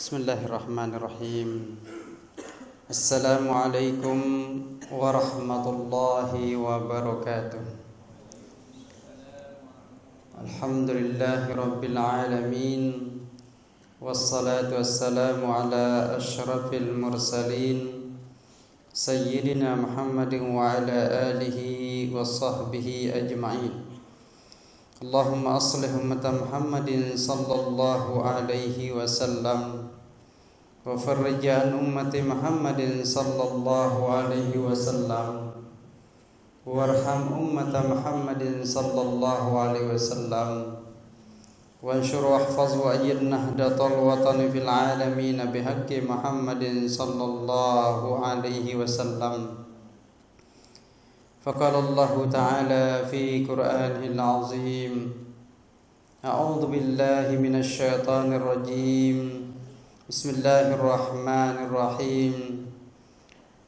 Bismillahirrahmanirrahim. Assalamualaikum warahmatullahi wabarakatuh. Alhamdulillahi rabbil alamin. Wassalatu wassalamu ala asyrafil mursalin Sayyidina Muhammadin wa ala alihi wa sahbihi ajma'in. Allahumma aslih ummata Muhammadin sallallahu alaihi wasallam wa farrij an ummati Muhammadin sallallahu alaihi wasallam warham ummata Muhammadin sallallahu alaihi wasallam wanshur wahfaz wa ayyid nahdatal watani fil alamin bihaqqi Muhammadin sallallahu alaihi wasallam. فقال الله تعالى في قرآنه العظيم أعوذ بالله من الشيطان الرجيم بسم الله الرحمن الرحيم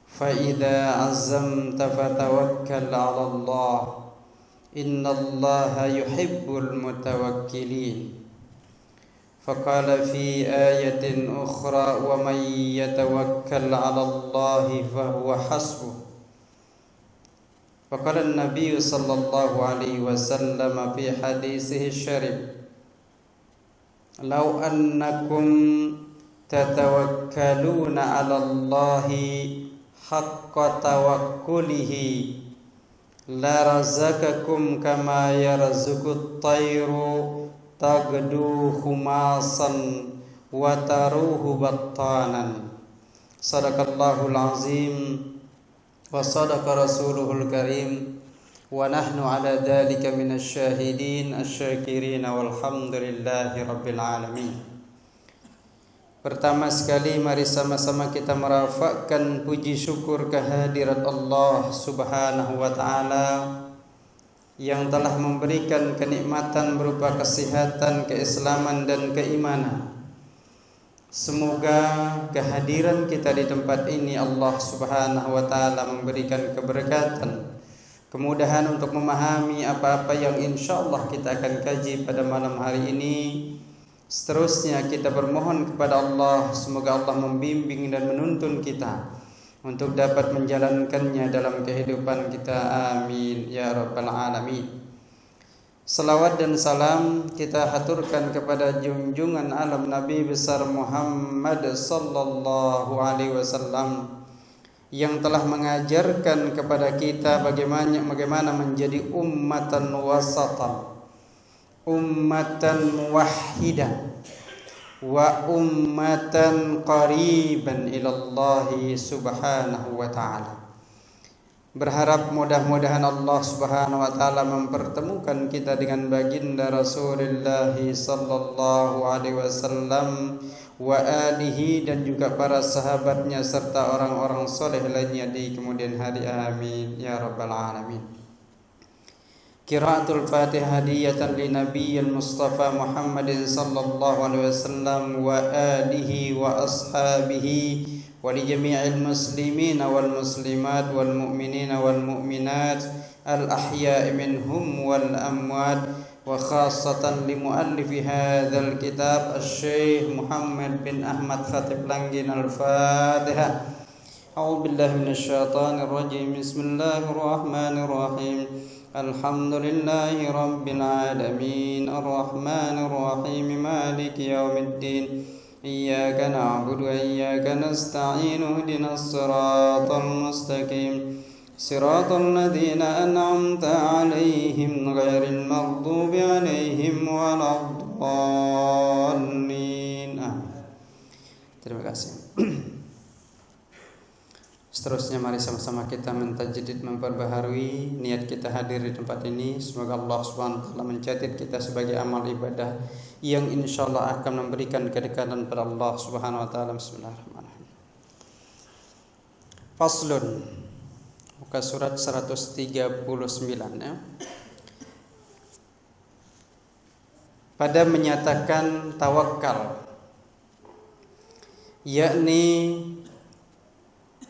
فإذا عزمت فتوكل على الله إن الله يحب المتوكلين فقال في آية أخرى ومن يتوكل على الله فهو حسبه. وقال النبي صلى الله عليه وسلم في حديثه الشريف لو أنكم تتوكلون على الله حق توكله لرزقكم كما يرزق الطير تغدو خماصا وتروح بطانا. صدق الله العظيم وصدق رسوله الكريم ونحن على ذلك من الشاهدين الشاكرين والحمد لله رب العالمين. Pertama sekali mari sama-sama kita merafakkan puji syukur kehadirat Allah Subhanahu wa taala yang telah memberikan kenikmatan berupa kesehatan, keislaman dan keimanan. Semoga kehadiran kita di tempat ini Allah Subhanahu wa taala memberikan keberkatan, kemudahan untuk memahami apa-apa yang insyaallah kita akan kaji pada malam hari ini. Seterusnya kita bermohon kepada Allah semoga Allah membimbing dan menuntun kita untuk dapat menjalankannya dalam kehidupan kita. Amin ya rabbal alamin. Salawat dan salam kita haturkan kepada junjungan alam Nabi besar Muhammad sallallahu alaihi wasallam yang telah mengajarkan kepada kita bagaimana menjadi ummatan wasatan, ummatan muwahhidan wa ummatan qariban ilallahi subhanahu wa ta'ala. Berharap mudah-mudahan Allah Subhanahu wa taala mempertemukan kita dengan baginda Rasulullah sallallahu alaihi wasallam wa alihi dan juga para sahabatnya serta orang-orang soleh lainnya di kemudian hari. Amin ya rabbal alamin. Qiraatul Fatihah hadiyatan li Nabiyil Mustafa Muhammadin sallallahu alaihi wasallam wa alihi wa ashabihi ولجميع المسلمين والمسلمات والمؤمنين والمؤمنات الأحياء منهم والأموات وخاصة لمؤلف هذا الكتاب الشيخ محمد بن أحمد خطيب لنجين. الفاتحة. أعوذ بالله من الشيطان الرجيم بسم الله الرحمن الرحيم الحمد لله رب العالمين الرحمن الرحيم مالك يوم الدين إياك نعبد وإياك نستعين اهدنا الصراط المستقيم صراط الذين أنعمت عليهم غير المغضوب عليهم ولا الضالين. Terima kasih. Seterusnya mari sama-sama kita mentajdid, memperbaharui niat kita hadir di tempat ini. Semoga Allah Subhanahu wa taala mencatat kita sebagai amal ibadah yang insyaallah akan memberikan kedekatan kepada Allah Subhanahu wa taala. Bismillahirrahmanirrahim. Faslun. Muka surat 139 ya. Pada menyatakan tawakal, yakni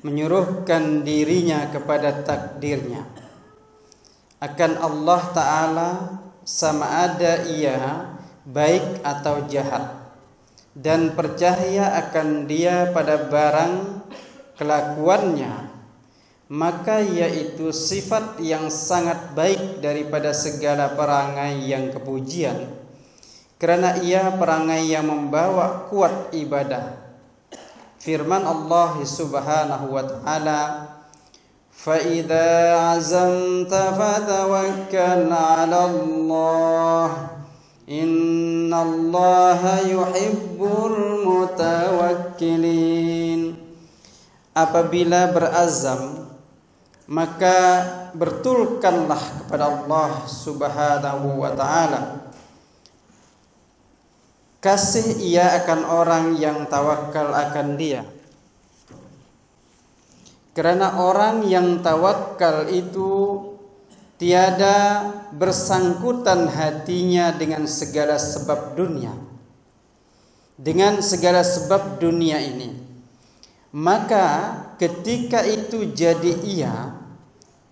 menyuruhkan dirinya kepada takdirnya akan Allah Ta'ala sama ada ia baik atau jahat, dan percaya akan dia pada barang kelakuannya, maka yaitu sifat yang sangat baik daripada segala perangai yang kepujian, karena ia perangai yang membawa kuat ibadah. Firman Allah Subhanahu wa taala, فَإِذَا عَزَمْتَ فَتَوَكَّلْ عَلَى اللَّهِ إِنَّ اللَّهَ يُحِبُّ الْمُتَوَكِّلِينَ. Apabila berazam, maka bertulkanlah kepada Allah Subhanahu wa taala. Kasih ia akan orang yang tawakal akan dia. Karena orang yang tawakal itu tiada bersangkutan hatinya dengan segala sebab dunia, dengan segala sebab dunia ini. Maka ketika itu jadi ia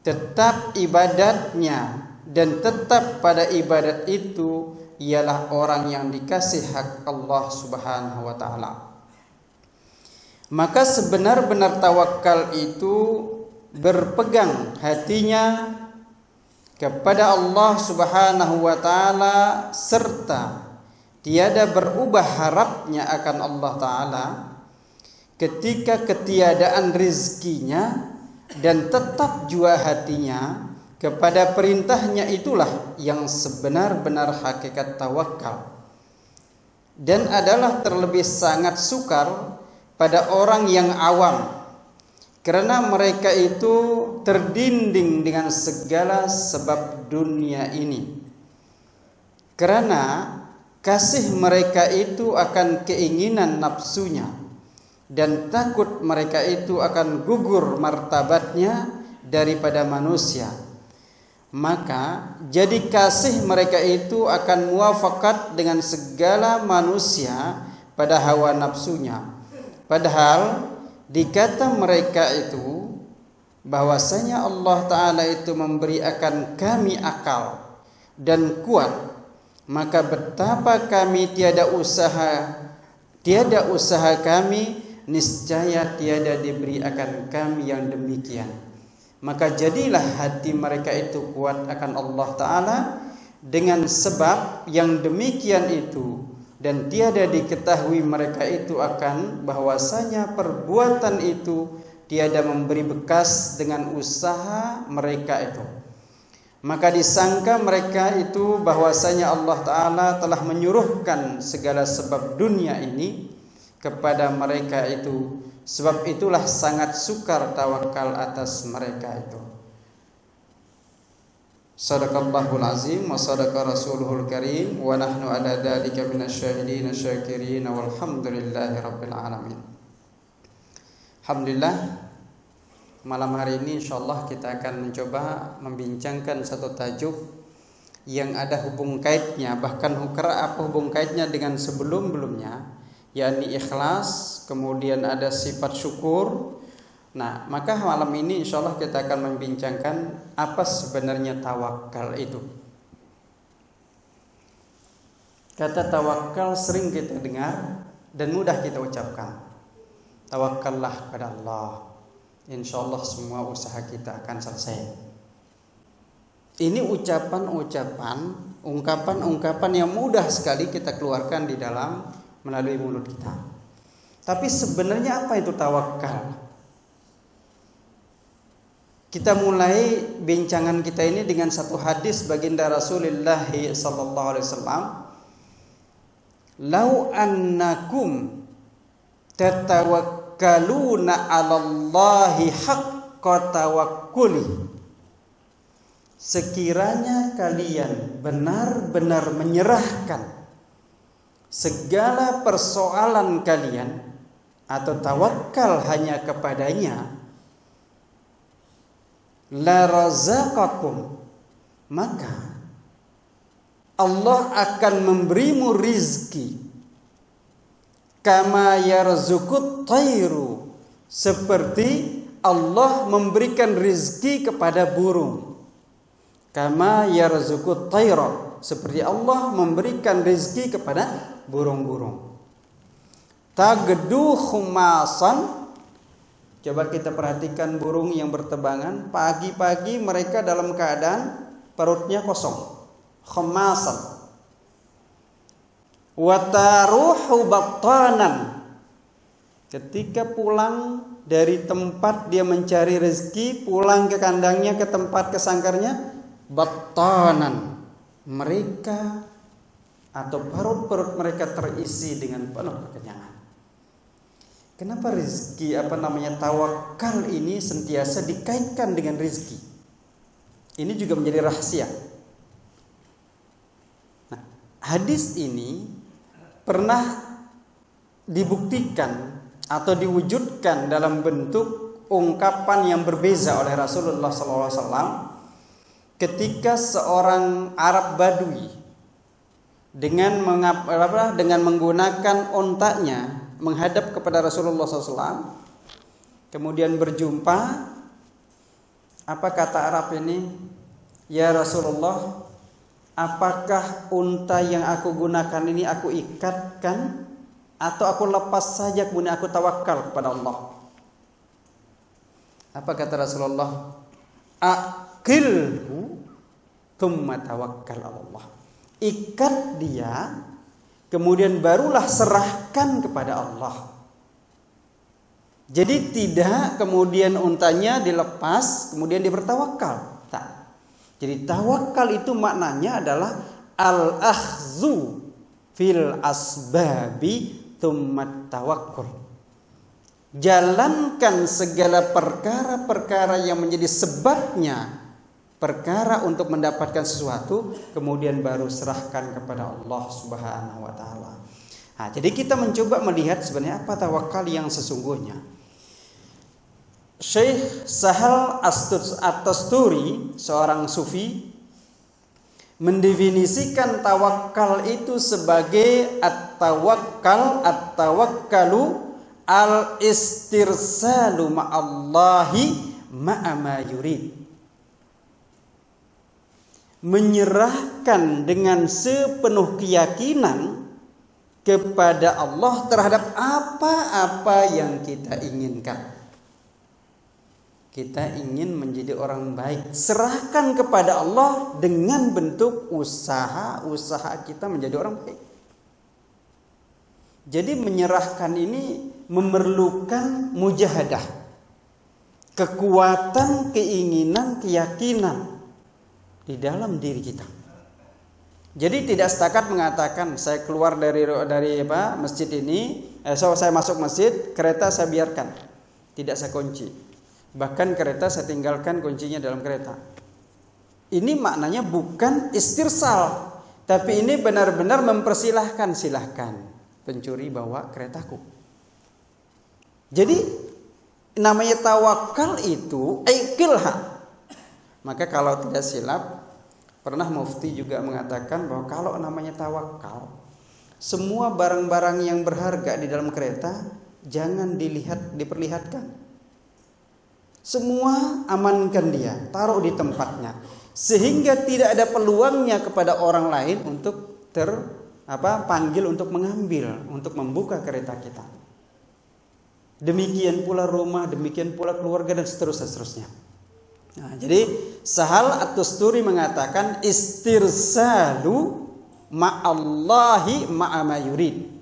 tetap ibadatnya dan tetap pada ibadat itu ialah orang yang dikasih hak Allah Subhanahu wa taala. Maka sebenar-benar tawakal itu berpegang hatinya kepada Allah Subhanahu wa taala serta tiada berubah harapnya akan Allah taala ketika ketiadaan rizkinya, dan tetap jua hatinya kepada perintahnya. Itulah yang sebenar-benar hakikat tawakal, dan adalah terlebih sangat sukar pada orang yang awam, karena mereka itu terdinding dengan segala sebab dunia ini. Karena kasih mereka itu akan keinginan nafsunya, dan takut mereka itu akan gugur martabatnya daripada manusia. Maka jadi kasih mereka itu akan muafakat dengan segala manusia pada hawa nafsunya. Padahal dikata mereka itu bahwasanya Allah Ta'ala itu memberi akan kami akal dan kuat, maka betapa kami tiada usaha kami, niscaya tiada diberi akan kami yang demikian. Maka jadilah hati mereka itu kuat akan Allah Ta'ala dengan sebab yang demikian itu, dan tiada diketahui mereka itu akan bahwasanya perbuatan itu tiada memberi bekas dengan usaha mereka itu. Maka disangka mereka itu bahwasanya Allah Ta'ala telah menyuruhkan segala sebab dunia ini kepada mereka itu. Sebab itulah sangat sukar tawakal atas mereka itu. Sadaqallahul azim wa sadaqa rasuluhul karim wa nahnu ala dzalika minasyahidin syakirin walhamdulillahi rabbil alamin. Alhamdulillah, malam hari ini insyaallah kita akan mencoba membincangkan satu tajuk yang ada hubung kaitnya, bahkan hubung kaitnya dengan sebelum-belumnya, yakni ikhlas, kemudian ada sifat syukur. Nah, maka malam ini insyaallah kita akan membincangkan apa sebenarnya tawakal itu. Kata tawakal sering kita dengar dan mudah kita ucapkan. Tawakkallah kepada Allah, insyaallah semua usaha kita akan selesai. Ini ucapan-ucapan, ungkapan-ungkapan yang mudah sekali kita keluarkan di dalam melalui mulut kita. Tapi sebenarnya apa itu tawakal? Kita mulai bincangan kita ini dengan satu hadis baginda Rasulullah sallallahu alaihi wasallam. Lau annakum tatawakkaluna 'alallahi haqqa tawakkuli. Sekiranya kalian benar-benar menyerahkan segala persoalan kalian atau tawakal hanya kepadanya, la razaqakum, maka Allah akan memberimu rizki kama yarzuqut tayru, seperti Allah memberikan rizki kepada burung. Kama yarzuqut tayra, seperti Allah memberikan rizki kepada burung-burung. Tagdu khumasan. Coba kita perhatikan burung yang bertebangan. Pagi-pagi mereka dalam keadaan perutnya kosong. Khumasan. Wataruhu battanan. Ketika pulang dari tempat dia mencari rezeki, pulang ke kandangnya, ke tempat kesangkarnya, battanan. Mereka atau perut-perut mereka terisi dengan penuh kekenyangan. Kenapa rezeki tawakal ini sentiasa dikaitkan dengan rezeki? Ini juga menjadi rahasia. Nah, hadis ini pernah dibuktikan atau diwujudkan dalam bentuk ungkapan yang berbeza oleh Rasulullah SAW ketika seorang Arab Badui dengan menggunakan ontanya menghadap kepada Rasulullah SAW, kemudian berjumpa. Apa kata Arab ini? Ya Rasulullah, apakah unta yang aku gunakan ini aku ikatkan atau aku lepas saja kemudian aku tawakal kepada Allah? Apa kata Rasulullah? Aqilhu thumma tawakkal Allah. Ikat dia, kemudian barulah serahkan kepada Allah. Jadi tidak kemudian untanya dilepas kemudian dia bertawakal. Tak. Jadi tawakal itu maknanya adalah al-akhzu fil asbabi tsummat tawakkul. Jalankan segala perkara-perkara yang menjadi sebabnya perkara untuk mendapatkan sesuatu, kemudian baru serahkan kepada Allah Subhanahu wa taala. Nah, jadi kita mencoba melihat sebenarnya apa tawakal yang sesungguhnya. Syekh Sahal At-Tusturi, seorang sufi, mendefinisikan tawakal itu sebagai at-tawakkalu al-istirsalu ma'allahi ma'ama yurid. Menyerahkan dengan sepenuh keyakinan kepada Allah terhadap apa-apa yang kita inginkan. Kita ingin menjadi orang baik, serahkan kepada Allah dengan bentuk usaha kita menjadi orang baik. Jadi menyerahkan ini memerlukan mujahadah, kekuatan, keinginan, keyakinan di dalam diri kita. Jadi tidak setakat mengatakan saya keluar dari masjid ini, saya masuk masjid, kereta saya biarkan, tidak saya kunci. Bahkan kereta saya tinggalkan kuncinya dalam kereta. Ini maknanya bukan istirsal, tapi ini benar-benar mempersilahkan, silahkan pencuri bawa keretaku. Jadi namanya tawakal itu aikilha. Maka kalau tidak silap, pernah mufti juga mengatakan bahwa kalau namanya tawakal, semua barang-barang yang berharga di dalam kereta jangan diperlihatkan. Semua amankan dia, taruh di tempatnya, sehingga tidak ada peluangnya kepada orang lain untuk panggil untuk mengambil, untuk membuka kereta kita. Demikian pula rumah, demikian pula keluarga dan seterusnya. Nah, jadi Sahal At-Tusturi mengatakan istirsalu ma'allahi ma'ama yurid.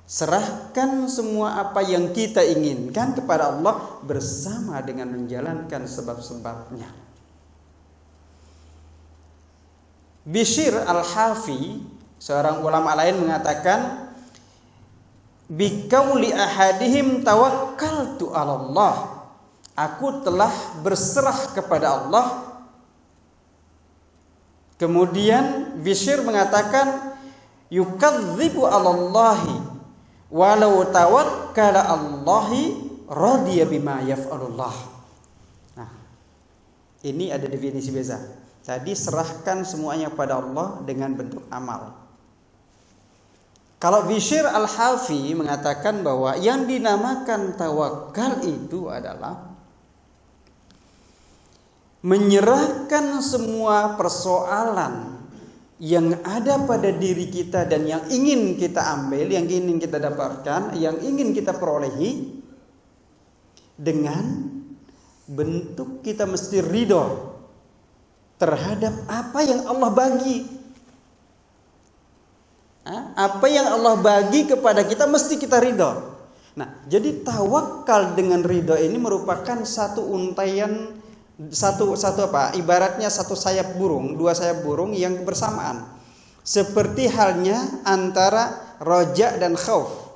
Serahkan semua apa yang kita inginkan kepada Allah bersama dengan menjalankan sebab-sebabnya. Bishr Al-Hafi, seorang ulama lain, mengatakan biqauli ahadihim tawakkaltu 'ala Allah. Aku telah berserah kepada Allah. Kemudian Bishr mengatakan yukadzibu 'ala Allahi walau tawakkala Allahi radiya bima yaf'alullah. Nah, ini ada definisi beza. Jadi serahkan semuanya pada Allah dengan bentuk amal. Kalau Bishr Al-Hafi mengatakan bahwa yang dinamakan tawakal itu adalah menyerahkan semua persoalan yang ada pada diri kita dan yang ingin kita ambil, yang ingin kita dapatkan, yang ingin kita perolehi, dengan bentuk kita mesti ridho terhadap apa yang Allah bagi. Apa yang Allah bagi kepada kita mesti kita ridho. Nah, jadi tawakal dengan ridho ini merupakan satu untaian, ibaratnya satu sayap burung, dua sayap burung yang bersamaan. Seperti halnya antara roja dan khauf.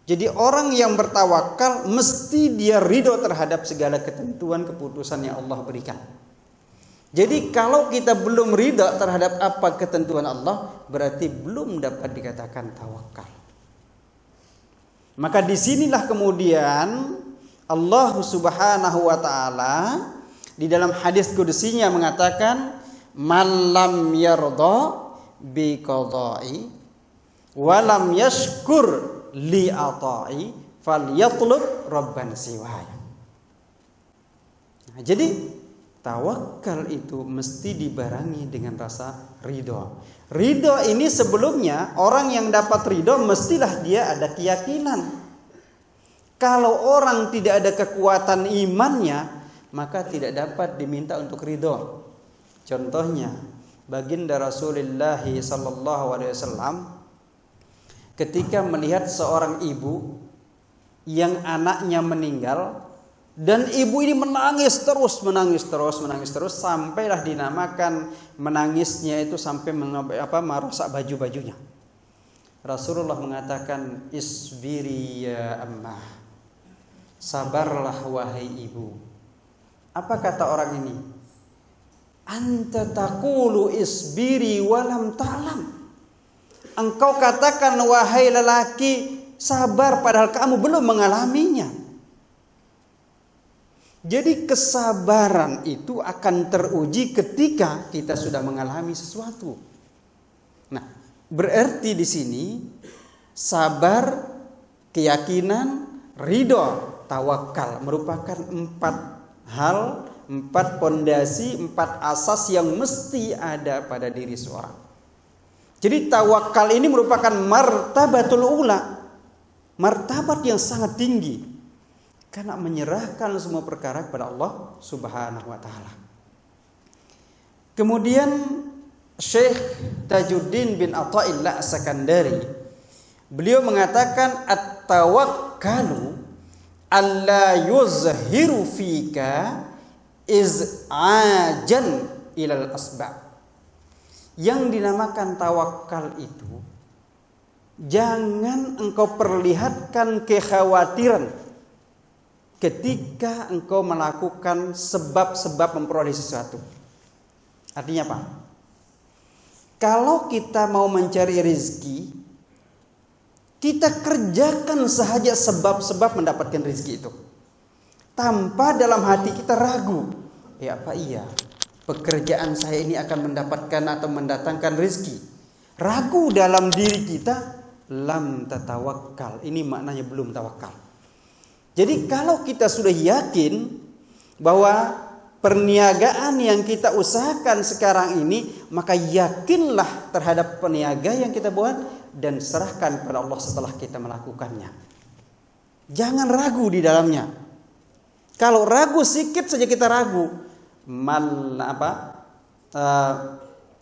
Jadi orang yang bertawakal mesti dia ridho terhadap segala ketentuan keputusan yang Allah berikan. Jadi kalau kita belum ridho terhadap apa ketentuan Allah, berarti belum dapat dikatakan tawakal. Maka disinilah kemudian Allah Subhanahu wa ta'ala di dalam hadis kudusinya mengatakan, man lam yardha bi qada'i wa lam yashkur li ata'i falyatlub rabban siwaya. Nah, jadi tawakal itu mesti dibarengi dengan rasa ridho. Ridho ini sebelumnya orang yang dapat ridho mestilah dia ada keyakinan. Kalau orang tidak ada kekuatan imannya, maka tidak dapat diminta untuk ridho. Contohnya, baginda Rasulullah SAW ketika melihat seorang ibu yang anaknya meninggal, dan ibu ini menangis terus sampailah dinamakan menangisnya itu sampai merusak baju-bajunya. Rasulullah mengatakan, isbiri ya ammah, sabarlah wahai ibu. Apa kata orang ini? Anta taqulu isbiri walam ta'lam. Engkau katakan wahai lelaki sabar padahal kamu belum mengalaminya. Jadi kesabaran itu akan teruji ketika kita sudah mengalami sesuatu. Nah, berarti di sini sabar, keyakinan, ridho, tawakal merupakan 4 pondasi, 4 asas yang mesti ada pada diri seorang. Jadi tawakal ini merupakan martabatul ula, martabat yang sangat tinggi. Karena menyerahkan semua perkara kepada Allah Subhanahu wa ta'ala. Kemudian Syekh Tajuddin bin Athaillah As-Sakandari, beliau mengatakan at-tawakkalu alla yuzhiru fika iz'ajan ilal asbab. Yang dinamakan tawakal itu, jangan engkau perlihatkan kekhawatiran ketika engkau melakukan sebab-sebab memperoleh sesuatu. Artinya apa? Kalau kita mau mencari rezeki, kita kerjakan sahaja sebab-sebab mendapatkan rezeki itu, tanpa dalam hati kita ragu. Ya apa iya pekerjaan saya ini akan mendapatkan atau mendatangkan rezeki? Ragu dalam diri kita, lam tatawakkal. Ini maknanya belum tawakal. Jadi kalau kita sudah yakin bahwa perniagaan yang kita usahakan sekarang ini, maka yakinlah terhadap peniaga yang kita buat dan serahkan kepada Allah setelah kita melakukannya. Jangan ragu di dalamnya. Kalau ragu sedikit saja kita ragu,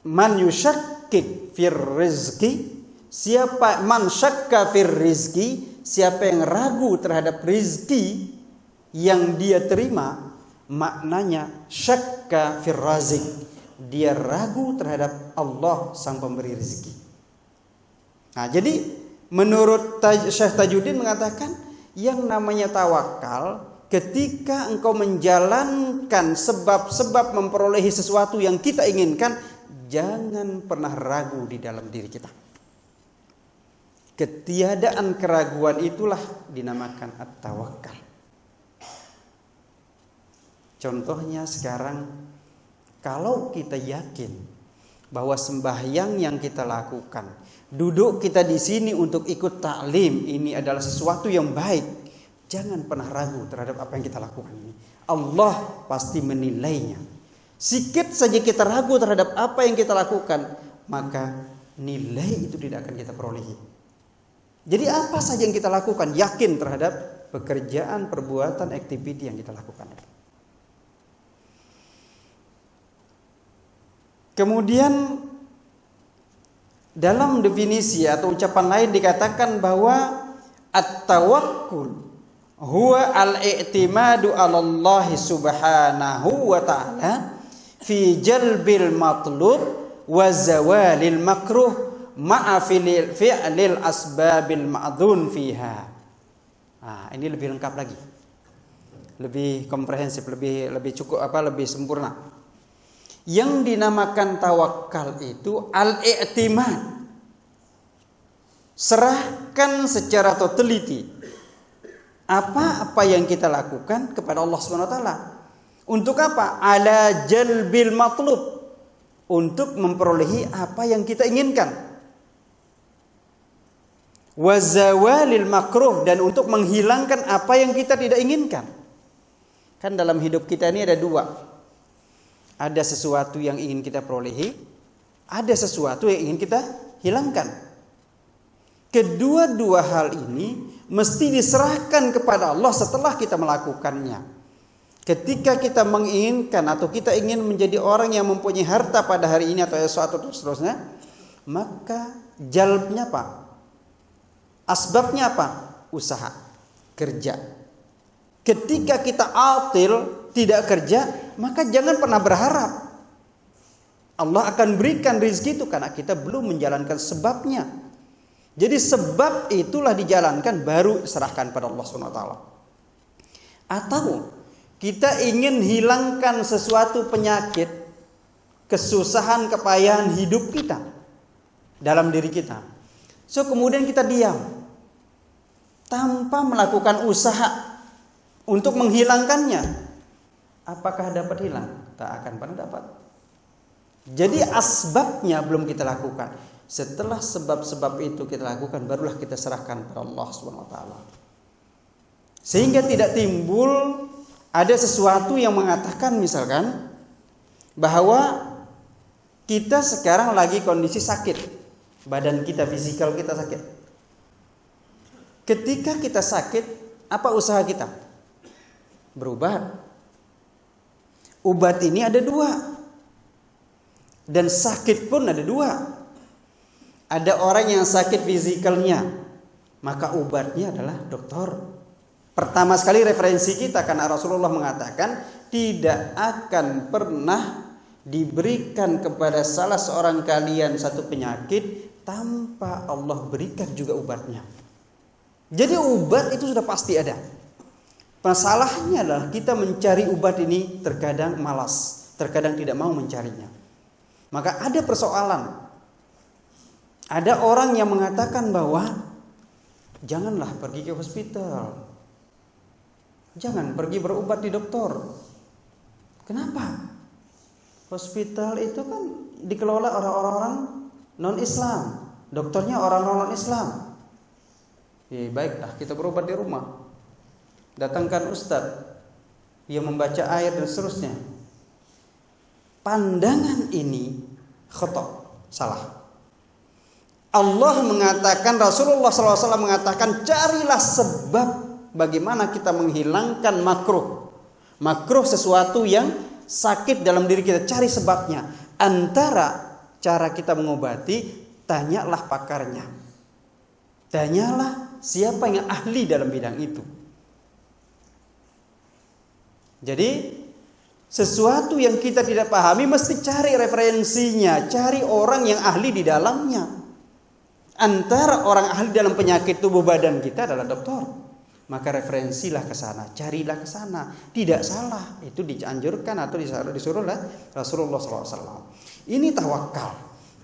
man yushakkik fir rizki, siapa man syakka fir rizki, siapa yang ragu terhadap rizki yang dia terima, maknanya syakka fir razik, dia ragu terhadap Allah sang pemberi rezeki. Nah, jadi menurut Syekh Tajuddin mengatakan, yang namanya tawakal ketika engkau menjalankan sebab-sebab memperolehi sesuatu yang kita inginkan, jangan pernah ragu di dalam diri kita. Ketiadaan keraguan itulah dinamakan at-tawakkal. Contohnya sekarang, kalau kita yakin bahwa sembahyang yang kita lakukan, duduk kita di sini untuk ikut taklim, ini adalah sesuatu yang baik, jangan pernah ragu terhadap apa yang kita lakukan ini. Allah pasti menilainya. Sikit saja kita ragu terhadap apa yang kita lakukan, maka nilai itu tidak akan kita perolehi. Jadi apa saja yang kita lakukan, yakin terhadap pekerjaan, perbuatan, activity yang kita lakukan. Kemudian dalam definisi atau ucapan lain dikatakan bahwa at-tawakkul huwa al-i'timadu 'ala Allah subhanahu wa ta'ala fi jalbil matlub wa zawalil makruh ma'a fi'lil asbabil ma'dzun fiha. Ini lebih lengkap lagi, lebih komprehensif, lebih cukup lebih sempurna. Yang dinamakan tawakal itu al-i'timad, serahkan secara totality apa yang kita lakukan kepada Allah Subhanahu wa taala. Untuk apa? Ala jalbil matlub, untuk memperolehi apa yang kita inginkan. Wa zawalil makruh, dan untuk menghilangkan apa yang kita tidak inginkan. Kan dalam hidup kita ini ada dua. Ada sesuatu yang ingin kita perolehi, ada sesuatu yang ingin kita hilangkan. Kedua-dua hal ini mesti diserahkan kepada Allah setelah kita melakukannya. Ketika kita menginginkan atau kita ingin menjadi orang yang mempunyai harta pada hari ini atau sesuatu seterusnya, maka jalbnya apa? Asbabnya apa? Usaha, kerja. Ketika kita atil, tidak kerja, maka jangan pernah berharap Allah akan berikan rezeki itu, karena kita belum menjalankan sebabnya. Jadi sebab itulah dijalankan, baru serahkan pada Allah SWT. Atau kita ingin hilangkan sesuatu penyakit, kesusahan, kepayahan hidup kita dalam diri kita. So kemudian kita diam tanpa melakukan usaha untuk menghilangkannya. Apakah dapat hilang? Tak akan pernah dapat. Jadi asbabnya belum kita lakukan. Setelah sebab-sebab itu kita lakukan, barulah kita serahkan kepada Allah SWT. Sehingga tidak timbul ada sesuatu yang mengatakan misalkan bahwa kita sekarang lagi kondisi sakit, badan kita, fisikal kita sakit. Ketika kita sakit, apa usaha kita? Berobat. Obat ini ada dua, dan sakit pun ada dua. Ada orang yang sakit fisikalnya, maka obatnya adalah dokter. Pertama sekali referensi kita, karena Rasulullah mengatakan tidak akan pernah diberikan kepada salah seorang kalian satu penyakit tanpa Allah berikan juga obatnya. Jadi obat itu sudah pasti ada. Masalahnya adalah kita mencari obat ini terkadang malas, terkadang tidak mau mencarinya. Maka ada persoalan. Ada orang yang mengatakan bahwa janganlah pergi ke hospital, jangan pergi berobat di dokter. Kenapa? Hospital itu kan dikelola orang-orang non-Islam, dokternya orang-orang non-Islam. Baiklah, kita berobat di rumah. Datangkan ustadz yang membaca ayat dan seterusnya. Pandangan ini khata', salah. Allah mengatakan, Rasulullah SAW mengatakan, carilah sebab bagaimana kita menghilangkan makruh. Makruh sesuatu yang sakit dalam diri kita, cari sebabnya. Antara cara kita mengobati, tanyalah pakarnya. Tanyalah siapa yang ahli dalam bidang itu. Jadi sesuatu yang kita tidak pahami mesti cari referensinya, cari orang yang ahli di dalamnya. Antara orang ahli dalam penyakit tubuh badan kita adalah dokter, maka referensilah ke sana, carilah ke sana. Tidak salah, itu dianjurkan atau disuruh oleh Rasulullah SAW. Ini tawakal.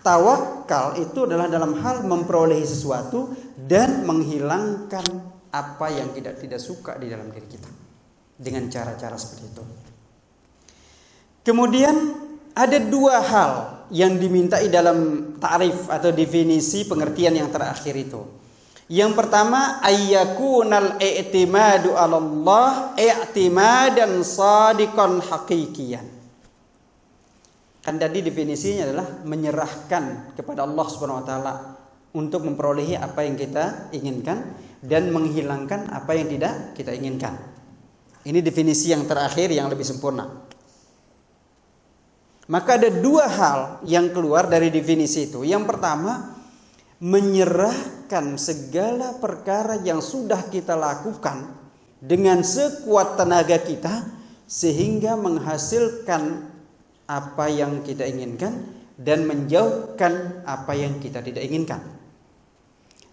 Tawakal itu adalah dalam hal memperolehi sesuatu dan menghilangkan apa yang tidak suka di dalam diri kita dengan cara-cara seperti itu. Kemudian ada dua hal yang dimintai dalam ta'rif atau definisi pengertian yang terakhir itu. Yang pertama, ayyakunal i'timadu 'ala Allah i'timadan shadiqan haqiqiyan. Kan tadi definisinya adalah menyerahkan kepada Allah Subhanahu wa taala untuk memperolehi apa yang kita inginkan dan menghilangkan apa yang tidak kita inginkan. Ini definisi yang terakhir yang lebih sempurna. Maka ada dua hal yang keluar dari definisi itu. Yang pertama, menyerahkan segala perkara yang sudah kita lakukan dengan sekuat tenaga kita sehingga menghasilkan apa yang kita inginkan dan menjauhkan apa yang kita tidak inginkan.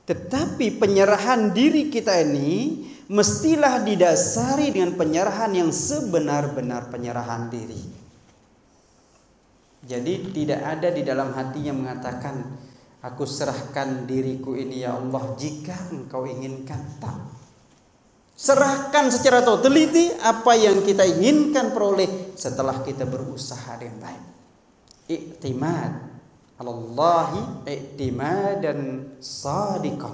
Tetapi penyerahan diri kita ini mestilah didasari dengan penyerahan yang sebenar-benar penyerahan diri. Jadi tidak ada di dalam hatinya mengatakan, aku serahkan diriku ini ya Allah jika engkau inginkan. Tak. Serahkan secara teliti apa yang kita inginkan peroleh setelah kita berusaha dengan baik. I'timad alallahi i'timadan shadiqan.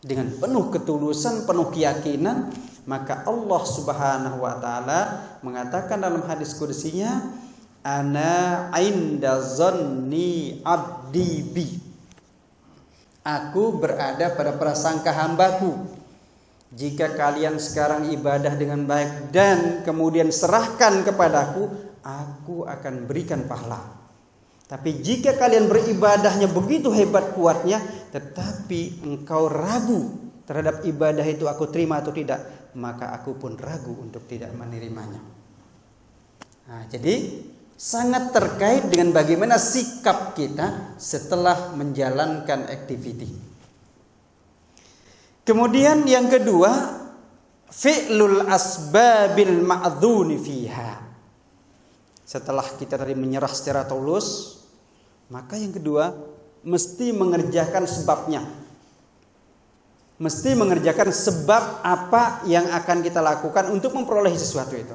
Dengan penuh ketulusan, penuh keyakinan, maka Allah Subhanahu wa taala mengatakan dalam hadis qudsinya, ana inda zanni abdi bi. Aku berada pada prasangka hambaku. Jika kalian sekarang ibadah dengan baik dan kemudian serahkan kepadaku, aku akan berikan pahala. Tapi jika kalian beribadahnya begitu hebat kuatnya, tetapi engkau ragu terhadap ibadah itu aku terima atau tidak, maka aku pun ragu untuk tidak menerimanya. Nah, jadi sangat terkait dengan bagaimana sikap kita setelah menjalankan activity. Kemudian yang kedua, fi'lul asbabil ma'dzuni fiha. Setelah kita tadi menyerah secara tulus, maka yang kedua mesti mengerjakan sebabnya. Mesti mengerjakan sebab apa yang akan kita lakukan untuk memperoleh sesuatu itu.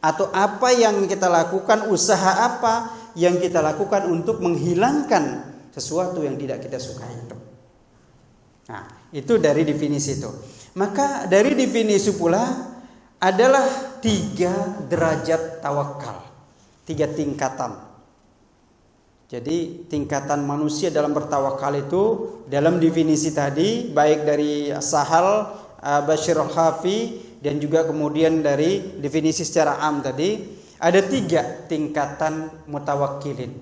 Atau apa yang kita lakukan, usaha apa yang kita lakukan untuk menghilangkan sesuatu yang tidak kita sukai itu. Nah, itu dari definisi itu. Maka dari definisi pula adalah 3 derajat tawakal, 3 tingkatan. Jadi tingkatan manusia dalam bertawakal itu dalam definisi tadi, baik dari Sahal Bashir al-Hafi dan juga kemudian dari definisi secara am tadi, ada 3 tingkatan mutawakkilin.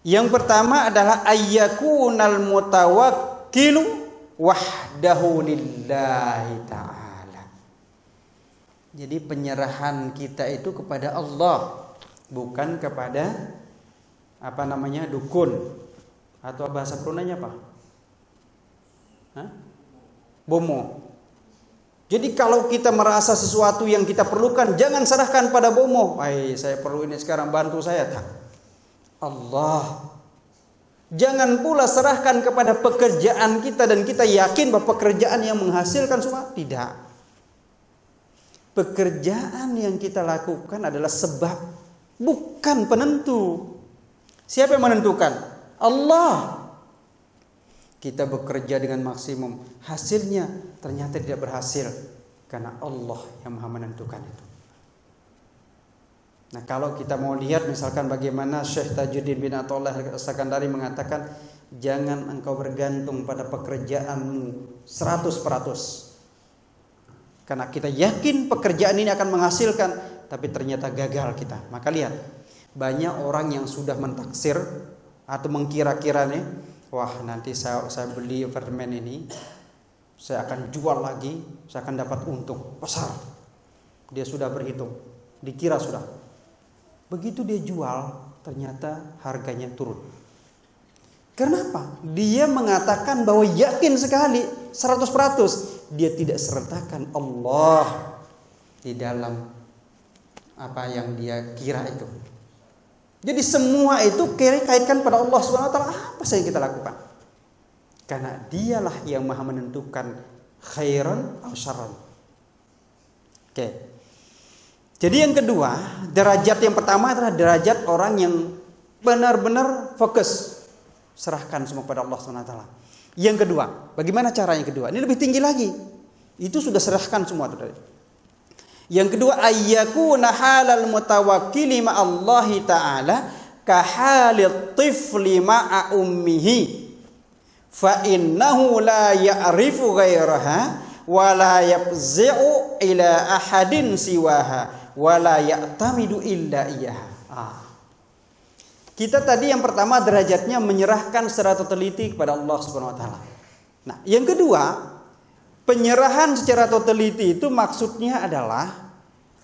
Yang pertama adalah ayyakunal mutawakkilu wahdahu lillahi ta'ala. Jadi penyerahan kita itu kepada Allah, bukan kepada dukun, atau bahasa Bruneinya apa? Bomo. Jadi kalau kita merasa sesuatu yang kita perlukan, jangan serahkan pada bomo. Saya perlu ini sekarang, bantu saya. Tak. Allah. Jangan pula serahkan kepada pekerjaan kita dan kita yakin bahwa pekerjaan yang menghasilkan semua. Tidak. Pekerjaan yang kita lakukan adalah sebab, bukan penentu. Siapa yang menentukan? Allah. Kita bekerja dengan maksimum, hasilnya ternyata tidak berhasil karena Allah yang Maha menentukan itu. Nah, kalau kita mau lihat misalkan bagaimana Syekh Tajuddin bin Athaullah As-Sakandari mengatakan, jangan engkau bergantung pada pekerjaanmu 100%. Karena kita yakin pekerjaan ini akan menghasilkan, tapi ternyata gagal kita. Maka lihat, banyak orang yang sudah mentaksir atau mengkira-kira nih, wah nanti saya beli apartemen ini, saya akan jual lagi, saya akan dapat untung besar. Dia sudah berhitung, dikira sudah. Begitu dia jual, ternyata harganya turun. Kenapa? Dia mengatakan bahwa yakin sekali 100%. Dia tidak sertakan Allah di dalam apa yang dia kira itu. Jadi semua itu kaitkan pada Allah Subhanahu wa taala. Apa saja yang kita lakukan? Karena dialah yang Maha menentukan khairan atau syarran. Oke. Jadi yang kedua, derajat yang pertama adalah derajat orang yang benar-benar fokus, serahkan semua pada Allah SWT. Yang kedua, bagaimana cara yang kedua? Ini lebih tinggi lagi. Itu sudah serahkan semua tadi. Yang kedua, ayyakuna halal mutawakkili ma'allahi ta'ala ka halil tifli ma'a ummihi fa innahu la ya'rifu ghairaha wa la yafzi'u ila ahadin siwaha wa la ya'tamidu illa iyaha. Kita tadi yang pertama derajatnya menyerahkan secara totaliti kepada Allah Subhanahu wa taala. Nah, yang kedua, penyerahan secara totaliti itu maksudnya adalah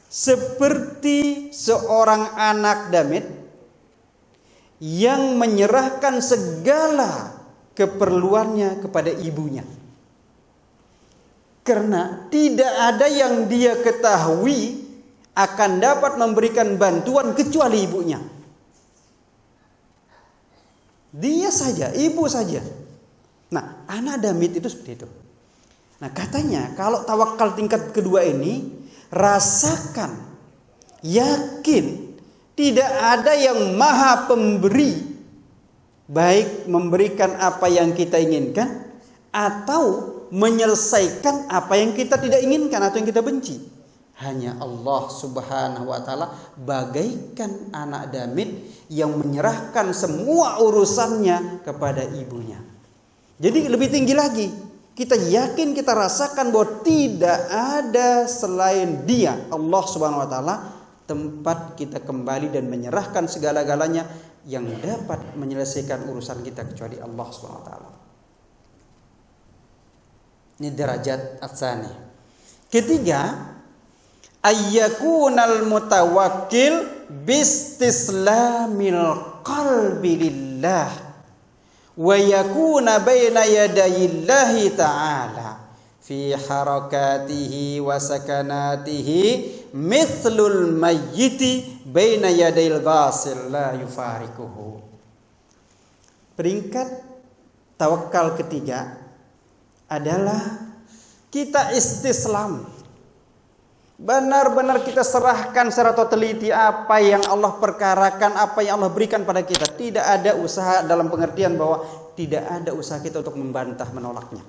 seperti seorang anak damit yang menyerahkan segala keperluannya kepada ibunya. Karena tidak ada yang dia ketahui akan dapat memberikan bantuan kecuali ibunya. Dia saja, ibu saja. Nah, anak damit itu seperti itu. Nah, katanya kalau tawakal tingkat kedua ini, rasakan, yakin, tidak ada yang maha pemberi, baik memberikan apa yang kita inginkan atau menyelesaikan apa yang kita tidak inginkan atau yang kita benci. Hanya Allah Subhanahu wa taala bagaikan anak damit yang menyerahkan semua urusannya kepada ibunya. Jadi lebih tinggi lagi, kita yakin, kita rasakan bahwa tidak ada selain Dia, Allah Subhanahu wa taala, tempat kita kembali dan menyerahkan segala-galanya yang dapat menyelesaikan urusan kita kecuali Allah Subhanahu wa taala. Ini derajat ats-tsani. Ketiga, ayyakunal mutawakkil bistislamil qalbi lillah wa yakuna baina yadayillahi ta'ala fi harakatihi wa sakanatihi mithlul mayyiti baina yadayil ghasil la yufarikuhu. Peringkat tawakal ketiga adalah kita istislam. Benar-benar kita serahkan secara totaliti apa yang Allah perkarakan, apa yang Allah berikan pada kita. Tidak ada usaha dalam pengertian bahwa tidak ada usaha kita untuk membantah, menolaknya.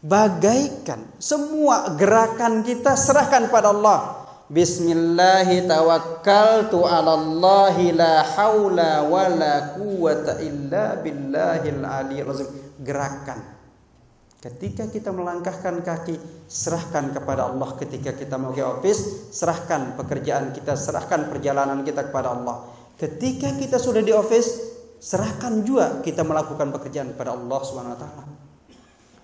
Bagaikan semua gerakan kita serahkan pada Allah. Bismillahi tawakkaltu 'alallahi la haula wala quwwata illa billahil aliyyil azim. Gerakan. Ketika kita melangkahkan kaki, serahkan kepada Allah. Ketika kita mau ke office, serahkan pekerjaan kita, serahkan perjalanan kita kepada Allah. Ketika kita sudah di office, serahkan juga kita melakukan pekerjaan kepada Allah Subhanahu wa taala.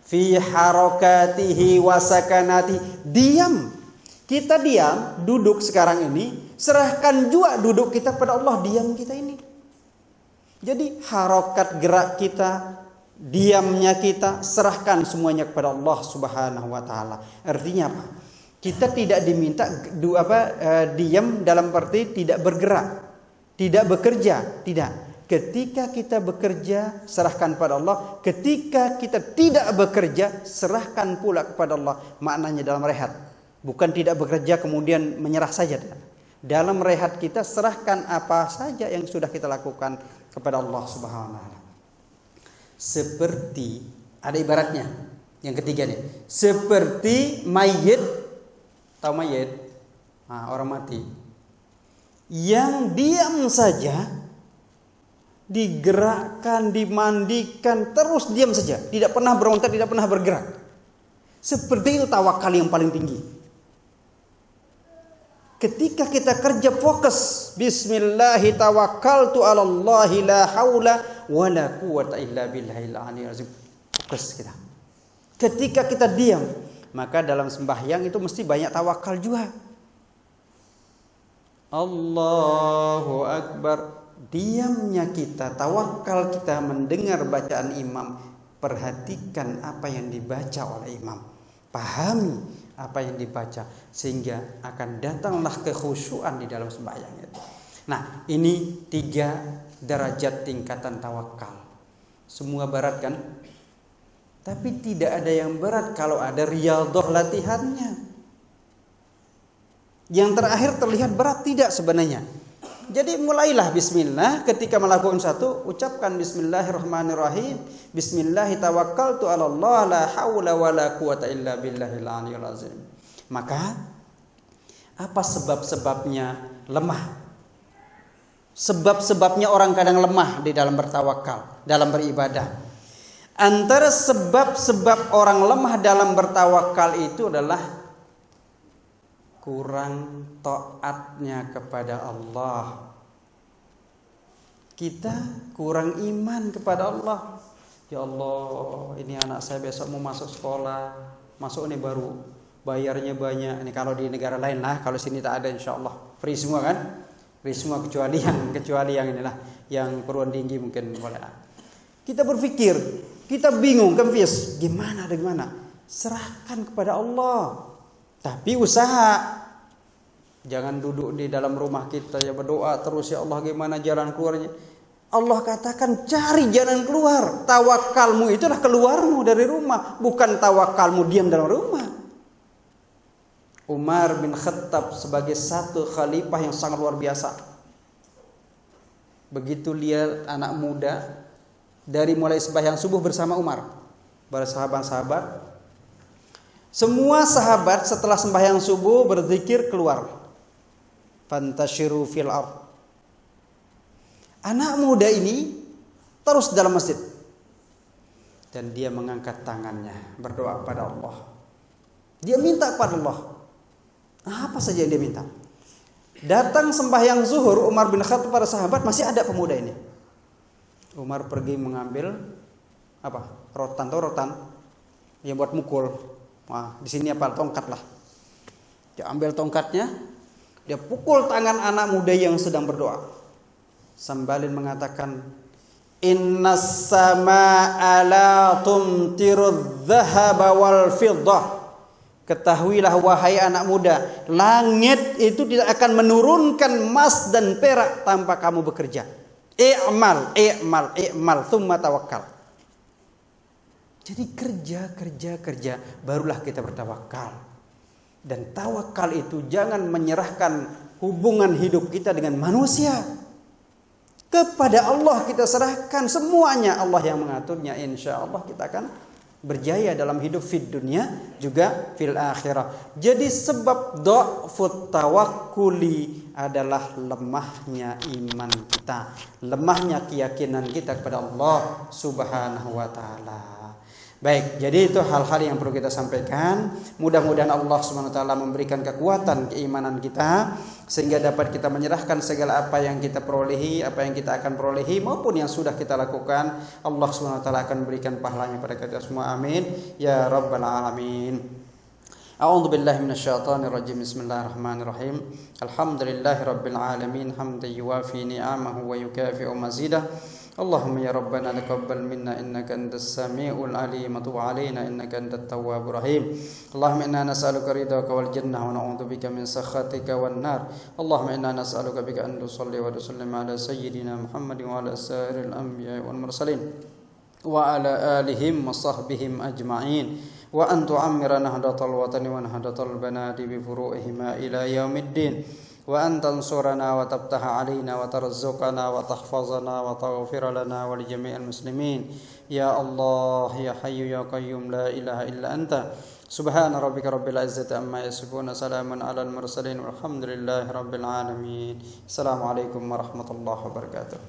Fi harakatihi wa sakanatihi. Diam. Kita diam, duduk sekarang ini, serahkan juga duduk kita kepada Allah, diam kita ini. Jadi harokat gerak kita, diamnya kita, serahkan semuanya kepada Allah Subhanahu wa taala. Artinya apa? Kita tidak diminta diam dalam arti tidak bergerak, tidak bekerja, tidak. Ketika kita bekerja, serahkan pada Allah. Ketika kita tidak bekerja, serahkan pula kepada Allah. Maknanya dalam rehat. Bukan tidak bekerja kemudian menyerah saja. Dalam rehat kita serahkan apa saja yang sudah kita lakukan kepada Allah Subhanahu wa taala. Seperti ada ibaratnya yang ketiga nih, seperti mayit, tahu mayit? Nah, orang mati yang diam saja, digerakkan, dimandikan, terus diam saja, tidak pernah berontak, tidak pernah bergerak. Seperti itu tawakal yang paling tinggi. Ketika kita kerja fokus, bismillahi tawakkaltu 'alallahi la haula wala quwwata illa billahil aliyyil azim. Fokus kita. Ketika kita diam, maka dalam sembahyang itu mesti banyak tawakal juga. Allahu akbar. Diamnya kita, tawakal kita mendengar bacaan imam, perhatikan apa yang dibaca oleh imam. Pahami apa yang dibaca sehingga akan datanglah kekhusyuan di dalam sembahyang itu. Nah, ini 3 derajat tingkatan tawakal. Semua berat kan? Tapi tidak ada yang berat kalau ada riyadhah latihannya. Yang terakhir terlihat berat, tidak sebenarnya. Jadi mulailah bismillah, ketika melakukan satu ucapkan bismillahirrahmanirrahim, bismillahi tawakkaltu 'alallah la haula wala quwata illa billahil aliyyil azim. Maka apa sebab-sebabnya lemah? Sebab-sebabnya orang kadang lemah di dalam bertawakal, dalam beribadah. Antara sebab-sebab orang lemah dalam bertawakal itu adalah kurang taatnya kepada Allah. Kita kurang iman kepada Allah. Ya Allah, ini anak saya besok mau masuk sekolah, masuk ini baru bayarnya banyak. Ini kalau di negara lain lah, kalau sini tak ada insya Allah free semua kan, free semua kecuali yang inilah, yang perguruan tinggi mungkin boleh. Kita berpikir, kita bingung, confused, gimana. Serahkan kepada Allah, tapi usaha. Jangan duduk di dalam rumah kita ya berdoa terus, ya Allah gimana jalan keluarnya. Allah katakan cari jalan keluar. Tawakalmu itulah keluarmu dari rumah, bukan tawakalmu diam dalam rumah. Umar bin Khattab sebagai satu khalifah yang sangat luar biasa. Begitu lihat anak muda dari mulai sembahyang subuh bersama Umar, bersahabat-sahabat. Semua sahabat setelah sembahyang subuh berzikir keluar. Fantashiru fil ard. Anak muda ini terus dalam masjid dan dia mengangkat tangannya berdoa kepada Allah. Dia minta kepada Allah. Apa saja yang dia minta. Datang sembahyang zuhur, Umar bin Khattab para sahabat masih ada pemuda ini. Umar pergi mengambil apa? Rotan yang buat mukul. Wah, di sini apa? Tongkat lah. Dia ambil tongkatnya, dia pukul tangan anak muda yang sedang berdoa. Sambalin mengatakan, Innas samaa'a la tumtiru dhahaba wal fiddah. Ketahuilah wahai anak muda, langit itu tidak akan menurunkan emas dan perak tanpa kamu bekerja. I'mal, thumma tawakkal. Jadi kerja, barulah kita bertawakal. Dan tawakal itu jangan menyerahkan hubungan hidup kita dengan manusia. Kepada Allah kita serahkan semuanya, Allah yang mengaturnya. Insya Allah kita akan berjaya dalam hidup fid dunia juga fil akhirah. Jadi sebab dha'fut tawakkuli adalah lemahnya iman kita, lemahnya keyakinan kita kepada Allah Subhanahu wa taala. Baik, jadi itu hal-hal yang perlu kita sampaikan. Mudah-mudahan Allah Subhanahu wa taala memberikan kekuatan keimanan kita sehingga dapat kita menyerahkan segala apa yang kita perolehi, apa yang kita akan perolehi maupun yang sudah kita lakukan. Allah Subhanahu wa taala akan memberikan pahalanya pada kita semua. Amin ya rabbal alamin. A'udzu billahi minasyaitonir rajim. Bismillahirrahmanirrahim. Alhamdulillahirabbil alamin hamdan yuwafi ni'amahu wa yukafi'u mazidah. Allahumma ya rabbana taqabbal minna innaka antas samiul alim wa tub alaina innaka antat tawwabur rahim. Allahumma inna nas'aluka ridhaka wal jannah wa na'udzubika min sakhatika wan nar. Allahumma inna nas'aluka bika an tusalli wa tusallim ala sayyidina Muhammad wa ala sa'iril anbiya'i wal mursalin wa ala alihim wa sahbihim ajma'in wa an tu'ammira nahdatal watani wa nahdatal banati bi furu'ihima ila yaumiddin. وأن تنصرنا وتفتح علينا وترزقنا وتحفظنا وتغفر لنا ولجميع المسلمين يا الله يا حي يا قيوم لا إله إلا أنت سبحان ربك رب العزة عما يصفون سلام على المرسلين والحمد لله رب العالمين. السلام عليكم ورحمة الله وبركاته.